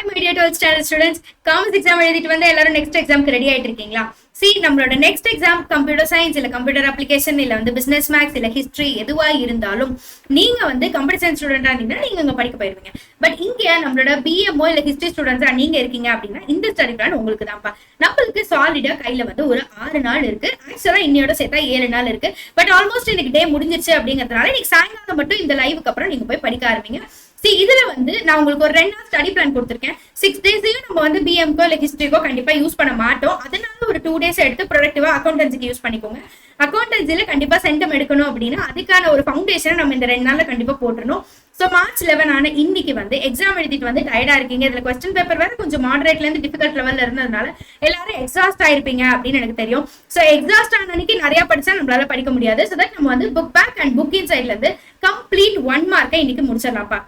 Hi my dear 12th standard students, commerce exam எழுதிட்டு வந்து எல்லாரும் நெக்ஸ்ட் எக்ஸாம்க்கு ரெடி ஆயிட்டு இருக்கீங்களா? நம்மளோட நெக்ஸ்ட் எக்ஸாம் கம்ப்யூட்டர் சயின்ஸ் இல்ல கம்ப்யூட்டர் அப்ளிகேஷன் இல்ல வந்து பிசினஸ் மேக்ஸ் இல்ல ஹிஸ்டரி எதுவா இருந்தாலும் நீங்க வந்து கம்ப்யூட்டர் சயின்ஸ் ஸ்டூடெண்டா இருந்தீங்கன்னா நீங்க அங்க படிக்க போயிருவீங்க. பட் இங்க நம்மளோட பிஎம்ஓ இல்ல ஹிஸ்டரி ஸ்டூடெண்ட்ஸா நீங்க இருக்கீங்க அப்படின்னா இந்த ஸ்டடி பிளான் உங்களுக்கு தான்ப்பா. நம்மளுக்கு சாலிடா கையில வந்து ஒரு 6 நாள் இருக்கு. ஆக்சுவலா இன்னையோட சேர்த்தா 7 நாள் இருக்கு. பட் ஆல்மோஸ்ட் இன்னைக்கு டே முடிஞ்சிருச்சு அப்படிங்கறதுனால இன்னைக்கு சாயங்காலம் மட்டும் இந்த லைவுக்கு அப்புறம் நீங்க போய் படிக்க ஆரம்பிங்க. இதுல வந்து நான் உங்களுக்கு ஒரு 2 நாள் ஸ்டடி பிளான் கொடுத்துருக்கேன். 6 டேஸையும் நம்ம வந்து பிஎம்கோ இல்ல ஹிஸ்டரிக்கோ கண்டிப்பா யூஸ் பண்ண மாட்டோம். அதனால ஒரு 2 டேஸ் எடுத்து ப்ரொடக்டிவா அக்கௌண்டன்சிக்கு யூஸ் பண்ணிக்கோங்க. அக்கௌண்டன்சில கண்டிப்பா சென்டம் எடுக்கணும் அப்படின்னா அதுக்கான ஒரு ஃபவுண்டேஷன் நம்ம இந்த 2 நாள்ல கண்டிப்பா போட்டுருணும். மார்ச் 11 ஆன இன்னைக்கு வந்து எக்ஸாம் எழுதிட்டு வந்து டயர்டா இருக்கீங்க. இதுல கொஸ்டின் பேப்பர் வேற கொஞ்சம் மாடரேட்ல இருந்து டிஃபிகல்ட் லெவல்ல இருந்ததுனால எல்லாரும் எக்ஸாஸ்ட் ஆயிருப்பீங்க அப்படின்னு எனக்கு தெரியும். எக்ஸாஸ்ட் ஆன அன்னைக்கு நிறைய படிச்சா நம்மளால படிக்க முடியாது. நம்ம வந்து புக் பேக் அண்ட் புக் இன் சைட்ல இருந்து கம்ப்ளீட் 1 மார்க்கை இன்னைக்கு முடிச்சிடலாம்ப்பா.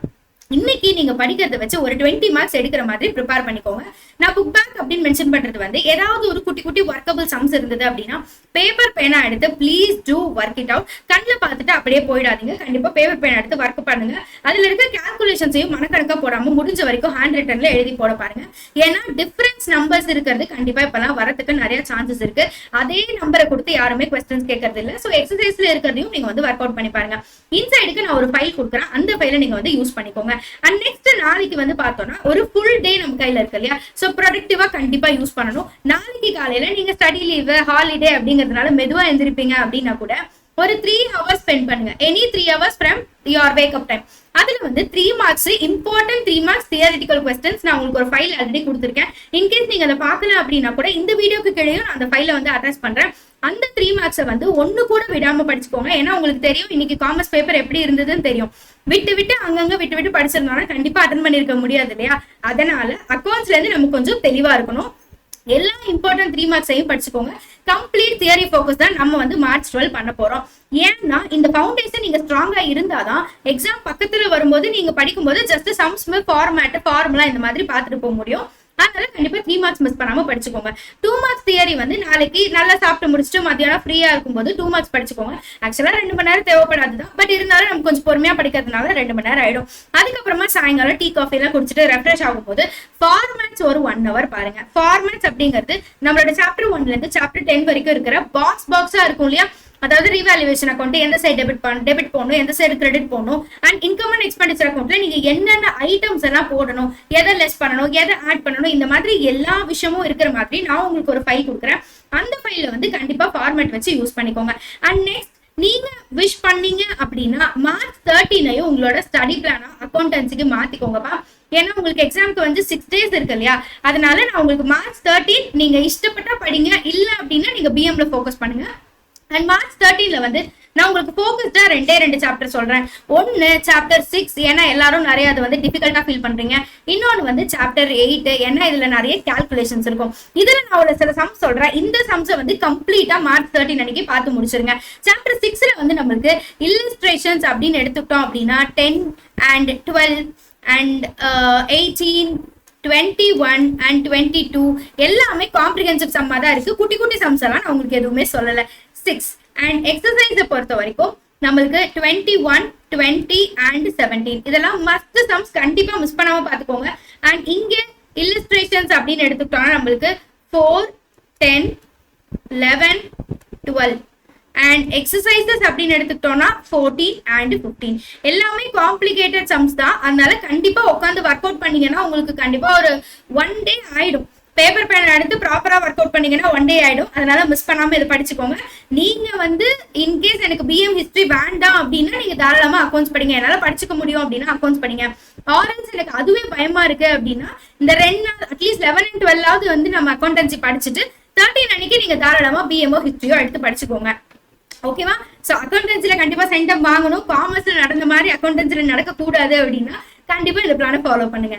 இன்னைக்கு நீங்க படிக்கிறத வச்சு ஒரு 20 மார்க்ஸ் எடுக்கிற மாதிரி ப்ரிப்பேர் பண்ணிக்கோங்க. நான் புக் பேக் அப்படின்னு மென்ஷன் பண்றது வந்து ஏதாவது ஒரு குட்டி குட்டி ஒர்க்கபிள் சம்ஸ் இருந்தது அப்படின்னா பேப்பர் பேனா எடுத்து please do work it out. கண்ணில் பார்த்துட்டு அப்படியே போயிடாதீங்க. கண்டிப்பா பேப்பர் பேனா எடுத்து ஒர்க் பண்ணுங்க. அதுல இருக்க கால்குலேஷன்ஸையும் மனக்கணக்கா போடாம முடிஞ்ச வரைக்கும் ஹேண்ட் ரிட்டன்ல எழுதி போட பாருங்க. ஏன்னா டிஃபரன்ஸ் நம்பர்ஸ் இருக்கிறது கண்டிப்பா இப்பெல்லாம் வரதுக்கு நிறைய சான்சஸ் இருக்கு. அதே நம்பரை கொடுத்து யாருமே கொஸ்டின்ஸ் கேட்கறது இல்ல. எக்ஸசைஸ்ல இருக்கிறதையும் நீங்க வந்து ஒர்க் அவுட் பண்ணி பாருங்க. இன்சைடுக்கு நான் ஒரு ஃபைல் கொடுக்குறேன். அந்த ஃபைலை நீங்க வந்து யூஸ் பண்ணிக்கோங்க. அண்ட் நெக்ஸ்ட் நாளைக்கு வந்து பார்த்தோம்னா ஒரு ஃபுல் டே நம்ம கையில இருக்கு இல்லையா? ப்ரொடக்டிவா கண்டிப்பா யூஸ் பண்ணணும். நாளைக்கு காலையில நீங்க ஸ்டடி லீவ் ஹாலிடே அப்படிங்கிறதுனால மெதுவா எழுந்திருப்பீங்க அப்படின்னா கூட ஒரு 3 hours ஸ்பெண்ட் பண்ணுங்க. Any 3 hours from your wake up time. அதுல வந்து 3 marks important 3 marks theoretical questions நான் உங்களுக்கு ஒரு ஃபைல் ஆல்ரெடி கொடுத்துருக்கேன். இன்கேஸ் நீங்க அதை பார்க்கல அப்படின்னா கூட இந்த வீடியோக்கு கீழே நான் அந்த ஃபைலை வந்து அட்டாச் பண்றேன். அந்த 3 மார்க்ஸை வந்து ஒண்ணு கூட விடாம படிச்சுக்கோங்க. ஏன்னா உங்களுக்கு தெரியும் இன்னைக்கு காமர்ஸ் பேப்பர் எப்படி இருந்ததுன்னு தெரியும். விட்டு அங்கங்க விட்டு படிச்சிருந்தோம்னா கண்டிப்பா அட்டன் பண்ணிருக்க முடியாது இல்லையா? அதனால அக்கௌண்ட்ஸ்ல இருந்து நம்ம கொஞ்சம் தெளிவா இருக்கணும். எல்லா இம்பார்ட்டன்ட் 3 மார்க்ஸையும் படிச்சுக்கோங்க. கம்ப்ளீட் தியரி ஃபோக்கஸ் தான் நம்ம வந்து மார்ச் 12 பண்ண போறோம். ஏன்னா இந்த ஃபவுண்டேஷன் நீங்க ஸ்ட்ராங்கா இருந்தாதான் எக்ஸாம் பக்கத்துல வரும்போது நீங்க படிக்கும்போது ஜஸ்ட் சம்ஸ் ஃபார்மேட் ஃபார்முலா இந்த மாதிரி பார்த்துட்டு போக முடியும். அதனால கண்டிப்பா 3 மார்க்ஸ் மிஸ் பண்ணாம படிச்சுக்கோங்க. 2 மார்க்ஸ் தியரி வந்து நாளைக்கு நல்லா சாப்பிட்டு முடிச்சுட்டு மத்தியானம் ஃப்ரீயா இருக்கும்போது 2 மார்க்ஸ் படிச்சுக்கோங்க. ஆக்சுவலா 2 மணி நேரம் தேவைப்படாதுதான். பட் இருந்தாலும் நம்ம கொஞ்சம் பொறுமையா படிக்கிறதுனால 2 மணி நேரம் ஆயிடும். அதுக்கப்புறமா சாயங்காலம் டீ காஃபி எல்லாம் குடிச்சிட்டு ரெஃப்ரெஷ் ஆகும்போது ஃபார்மேட்ஸ் ஒரு 1 hour பாருங்க. ஃபார்மேட்ஸ் அப்படிங்கிறது நம்மளோட சாப்டர் 1ல இருந்து சாப்டர் 10 வரைக்கும் இருக்கிற பாக்ஸா இருக்கும் இல்லையா? அதாவது ரீவாலுவேஷன் அக்கௌண்ட் எந்த சைடு டெபிட் போடணும், எந்த சைடு கிரெடிட் போடணும், அண்ட் இன்கம் அண்ட் எக்ஸ்பெண்டிச்சர் அக்கௌண்ட்ல நீங்க என்னென்ன ஐட்டம்ஸ் எல்லாம் போடணும், எதை லெஸ் பண்ணணும், எதை ஆட் பண்ணணும், இந்த மாதிரி எல்லா விஷயமும் இருக்கிற மாதிரி நான் உங்களுக்கு ஒரு ஃபைல் கொடுக்குறேன். அந்த ஃபைல வந்து கண்டிப்பா ஃபார்மேட் வச்சு யூஸ் பண்ணிக்கோங்க. அண்ட் நெக்ஸ்ட் நீங்க விஷ் பண்ணீங்க அப்படின்னா மார்ச் 13 உங்களோட ஸ்டடி பிளானா அக்கௌண்டன்சிக்கு மாத்திக்கோங்கப்பா. ஏன்னா உங்களுக்கு எக்ஸாமுக்கு வந்து 6 டேஸ் இருக்கு இல்லையா? அதனால நான் உங்களுக்கு மார்ச் 13 நீங்க இஷ்டப்பட்டா படிங்க, இல்ல அப்படின்னா நீங்க பிஎம்ல ஃபோக்கஸ் பண்ணுங்க. அண்ட் மார்ச் 13 வந்து நான் உங்களுக்கு ஃபோக்கஸ்டா 2 சாப்டர் சொல்றேன். ஒன்னு சாப்டர் 6 ஏன்னா எல்லாரும் நிறைய அது வந்து டிஃபிகல்ட்டா ஃபீல் பண்றீங்க. இன்னொன்னு வந்து சாப்டர் 8 ஏன்னா இதுல நிறைய கால்குலேஷன்ஸ் இருக்கும். இதுல நான் ஒரு சில சம்ஸ் சொல்றேன். இந்த சம்ஸை வந்து கம்ப்ளீட்டா மார்ச் 13 அன்னைக்கு பார்த்து முடிச்சிருங்க. சாப்டர் 6ல வந்து நம்மளுக்கு இல்லஸ்ட்ரேஷன்ஸ் அப்படின்னு எடுத்துக்கிட்டோம் அப்படின்னா 10 and 12 and 18 21 and 22 எல்லாமே காம்ப்ரிஹென்சிவ் சம்மா தான் இருக்கு. குட்டி குட்டி சம்ஸ் எல்லாம் நான் உங்களுக்கு எதுவுமே சொல்லல. 6 and எக்ஸசைஸை பொறுத்த வரைக்கும் நம்மளுக்கு 21, 20 and 17 இதெல்லாம் மஸ்ட் சம்ஸ் கண்டிப்பா மிஸ் பண்ணாம பாத்துக்கோங்க. அண்ட் இங்க இல்லஸ்ட்ரேஷன்ஸ் அப்படின்னு எடுத்துக்கிட்டோம்னா நம்மளுக்கு 4, 10, 11, 12 அண்ட் எக்ஸசைசஸ் அப்படின்னு எடுத்துக்கிட்டோம்னா 14 and 15 எல்லாமே காம்ப்ளிகேட்டட் சம்ஸ் தான். அதனால கண்டிப்பா உட்காந்து ஒர்க் அவுட் பண்ணீங்கன்னா உங்களுக்கு கண்டிப்பா ஒரு 1 day ஆயிடும். பேப்பர் பேன் எடுத்து ப்ராப்பரா ஒர்க் அவுட் பண்ணீங்கன்னா 1 day ஆயிடும். அதனால மிஸ் பண்ணாம இதை படிச்சுக்கோங்க. நீங்க வந்து இன்கேஸ் எனக்கு பிஎம் ஹிஸ்டரி வேண்டாம் அப்படின்னா நீங்க தாராளமா அக்கௌண்ட்ஸ் படிங்க. என்னால படிச்சுக்க முடியும் அப்படின்னா அக்கௌண்ட்ஸ் படிங்க. ஆரன்ஸ் எனக்கு அதுவே பயமா இருக்கு அப்படின்னா இந்த 2 நாள் அட்லீஸ்ட் 11 and 12 வந்து நம்ம அக்கௌண்டன்சி படிச்சுட்டு 13 அன்னைக்கு நீங்க தாராளமா பிஎம்ஓ ஹிஸ்டரியோ எடுத்து படிச்சுக்கோங்க. ஓகேவா? அக்கௌண்டன்சில கண்டிப்பா சென்டம் வாங்கணும். காமர்ஸ்ல நடந்த மாதிரி அக்கௌண்டன்சில நடக்க கூடாது அப்படின்னா கண்டிப்பா இந்த பிளானை ஃபாலோ பண்ணுங்க.